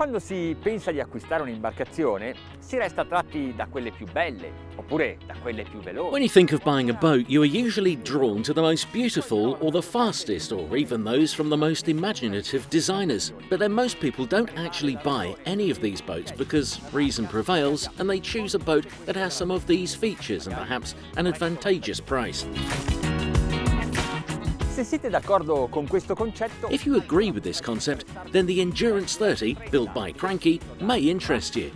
Quando si pensa di acquistare un'imbarcazione, si resta attratti da quelle più belle, oppure da quelle più veloci. When you think of buying a boat, you are usually drawn to the most beautiful or the fastest, or even those from the most imaginative designers. But then most people don't actually buy any of these boats because reason prevails and they choose a boat that has some of these features and perhaps an advantageous price. Se siete d'accordo con questo concetto, If you agree with this concept, then the Endurance 30, built by Cranchi, may interest you.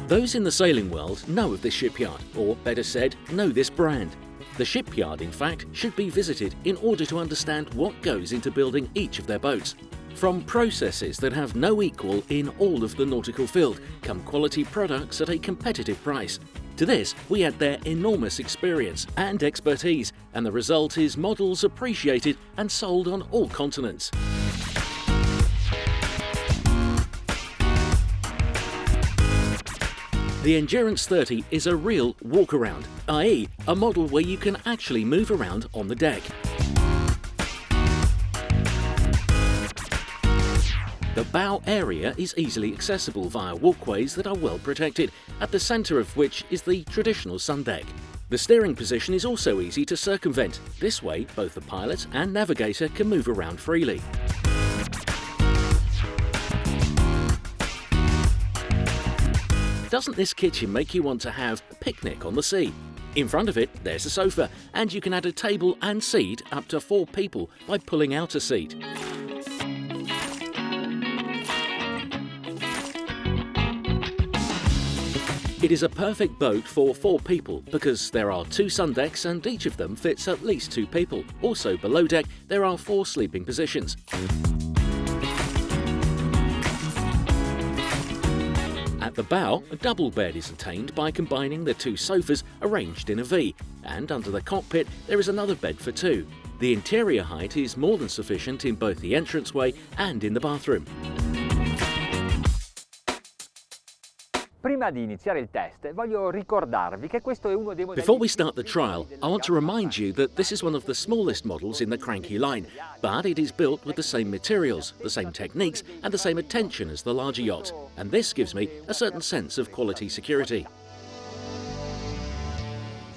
Those in the sailing world know of this shipyard, or better said, know this brand. The shipyard, in fact, should be visited in order to understand what goes into building each of their boats. From processes that have no equal in all of the nautical field come quality products at a competitive price. To this, we add their enormous experience and expertise, and the result is models appreciated and sold on all continents. The Endurance 30 is a real walk-around, i.e. a model where you can actually move around on the deck. The bow area is easily accessible via walkways that are well protected, at the centre of which is the traditional sun deck. The steering position is also easy to circumvent. This way, both the pilot and navigator can move around freely. Doesn't this kitchen make you want to have a picnic on the sea? In front of it, there's a sofa, and you can add a table and seat up to 4 people by pulling out a seat. It is a perfect boat for 4 people because there are 2 sun decks and each of them fits at least 2 people. Also below deck there are 4 sleeping positions. At the bow, a double bed is attained by combining the 2 sofas arranged in a V, and under the cockpit there is another bed for 2. The interior height is more than sufficient in both the entranceway and in the bathroom. prima di iniziare il test, voglio ricordarvi che questo è uno dei modelli. Before we start the trial, I want to remind you that this is one of the smallest models in the Cranchi line, but it is built with the same materials, the same techniques, and the same attention as the larger yacht, and this gives me a certain sense of quality security.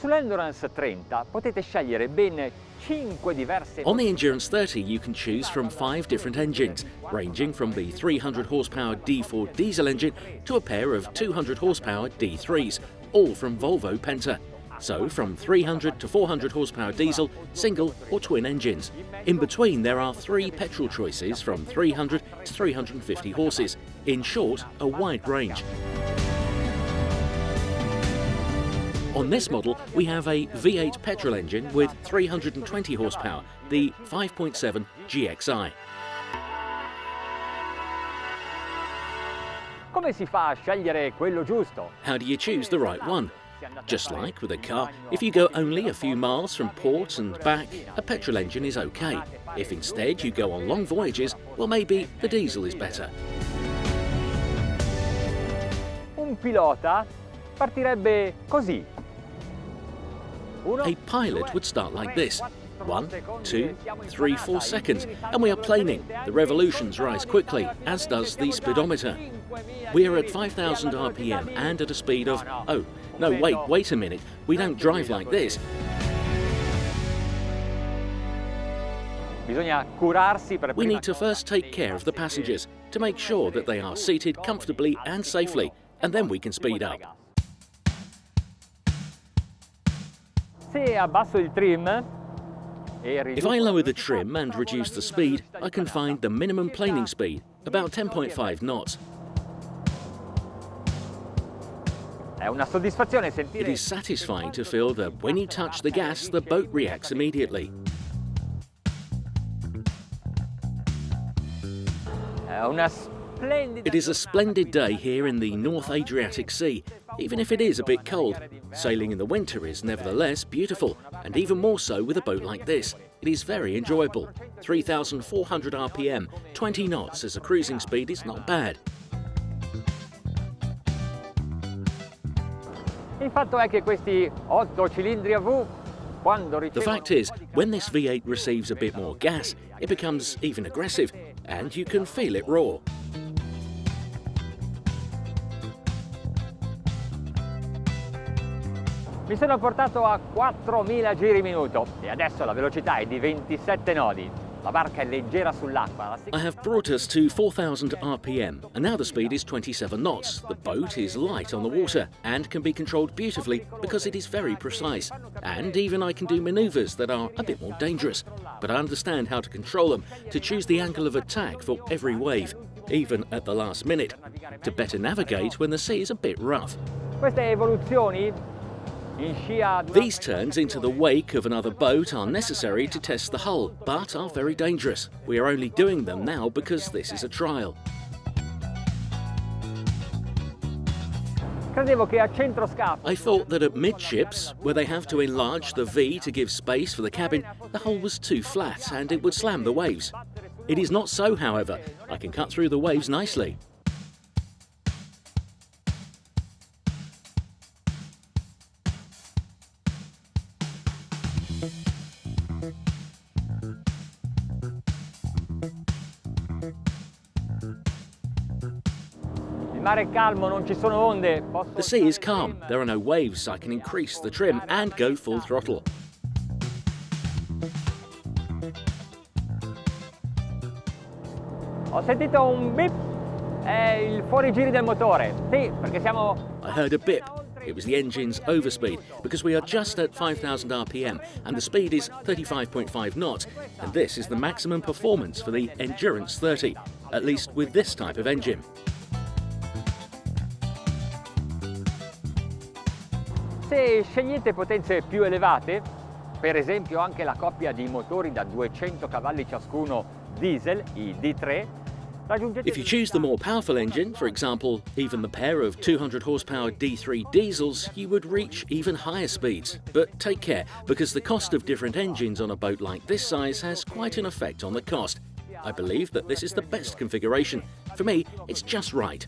Sull'Endurance 30 potete scegliere ben 5 diverse. On the Endurance 30 you can choose from 5 different engines, ranging from the 300 horsepower D4 diesel engine to a pair of 200 horsepower D3s, all from Volvo Penta. So from 300 to 400 horsepower diesel, single or twin engines. In between there are 3 petrol choices from 300 to 350 horses. In short, a wide range. On this model, we have a V8 petrol engine with 320 horsepower, the 5.7 GXI. Come si fa a scegliere quello giusto? How do you choose the right one? Just like with a car, if you go only a few miles from port and back, a petrol engine is okay. If instead you go on long voyages, well, maybe the diesel is better. Un pilota partirebbe così. A pilot would start like this. 1, 2, 3, 4 seconds, and we are planing. The revolutions rise quickly, as does the speedometer. We are at 5,000 RPM and at a speed of... Oh, no, wait a minute. We don't drive like this. We need to first take care of the passengers, to make sure that they are seated comfortably and safely, and then we can speed up. If I lower the trim and reduce the speed, I can find the minimum planing speed, about 10.5 knots. It is satisfying to feel that when you touch the gas, the boat reacts immediately. It is a splendid day here in the North Adriatic Sea, even if it is a bit cold. Sailing in the winter is nevertheless beautiful, and even more so with a boat like this. It is very enjoyable. 3,400 RPM, 20 knots as a cruising speed is not bad. Il fatto è che questi 8 cilindri a V The fact is, when this V8 receives a bit more gas, it becomes even aggressive, and you can feel it roar. Mi sono portato a 4.000 giri minuto e adesso la velocità è di 27 nodi. La barca è leggera sull'acqua. I have brought us to 4,000 RPM, and now the speed is 27 knots. The boat is light on the water and can be controlled beautifully because it is very precise. And even I can do manoeuvres that are a bit more dangerous. But I understand how to control them, to choose the angle of attack for every wave, even at the last minute, to better navigate when the sea is a bit rough. Queste evoluzioni in scia. These turns into the wake of another boat are necessary to test the hull, but are very dangerous. We are only doing them now because this is a trial. Credevo che a centroscafo. I thought that at midships, where they have to enlarge the V to give space for the cabin, the hull was too flat and it would slam the waves. It is not so, however. I can cut through the waves nicely. The sea is calm, there are no waves, so I can increase the trim and go full throttle. Ho sentito un bip, è il fuorigiri del motore. Sì, perché siamo. I heard a bip. It was the engine's overspeed, because we are just at 5,000 RPM and the speed is 35.5 knots, and this is the maximum performance for the Endurance 30, at least with this type of engine. Se scegliete potenze più elevate, per esempio anche la coppia di motori da 200 cavalli ciascuno diesel, i D3, if you choose the more powerful engine, for example, even the pair of 200 horsepower D3 diesels, you would reach even higher speeds. But take care, because the cost of different engines on a boat like this size has quite an effect on the cost. I believe that this is the best configuration. For me, it's just right.